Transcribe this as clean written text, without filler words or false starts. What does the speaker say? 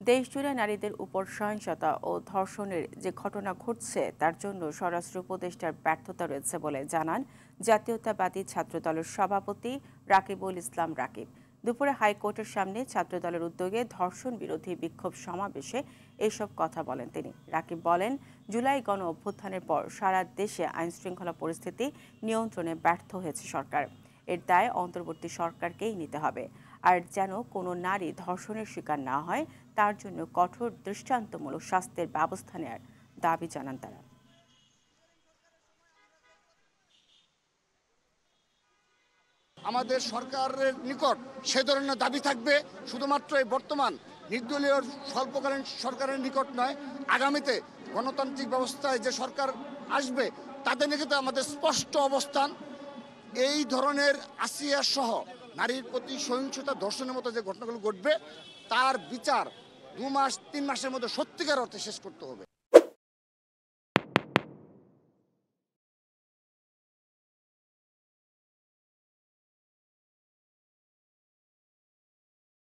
দেশজুড়ে নারীদের উপর সহিংসতা ও ধর্ষণের যে ঘটনা ঘটছে তার জন্য স্বরাষ্ট্র উপদেষ্টার ব্যর্থতা রয়েছে বলে জানান জাতীয়তাবাদী ছাত্রদলের সভাপতি রাকিবুল ইসলাম রাকিব। দুপুরে হাইকোর্টের সামনে ছাত্রদলের উদ্যোগে ধর্ষণ বিরোধী বিক্ষোভ সমাবেশে এসব কথা বলেন তিনি। রাকিব বলেন, জুলাই গণ অভ্যুত্থানের পর সারা দেশে আইনশৃঙ্খলা পরিস্থিতি নিয়ন্ত্রণে ব্যর্থ হয়েছে সরকার। এর দায় অন্তর্বর্তী সরকারকেই নিতে হবে। আর যেন কোনো নারী ধর্ষণের শিকার না হয় তার জন্য কঠোর দৃষ্টান্তমূলক শাস্তির ব্যবস্থা নেওয়ার দাবি জানান তারা। আমাদের সরকারের নিকট সে ধরনের দাবি থাকবে শুধুমাত্র এই বর্তমান নির্দলীয় স্বল্পকালীন সরকারের নিকট নয়, আগামীতে গণতান্ত্রিক ব্যবস্থায় যে সরকার আসবে তাদের নিকট আমাদের স্পষ্ট অবস্থান। এই ধরনের আসিয়া সহ নারীর প্রতি সহিংসতা ধর্ষণের মতো যে ঘটনাগুলো ঘটবে তার বিচার 2 মাস 3 মাসের মধ্যে সত্যিকার অর্থে শেষ করতে হবে।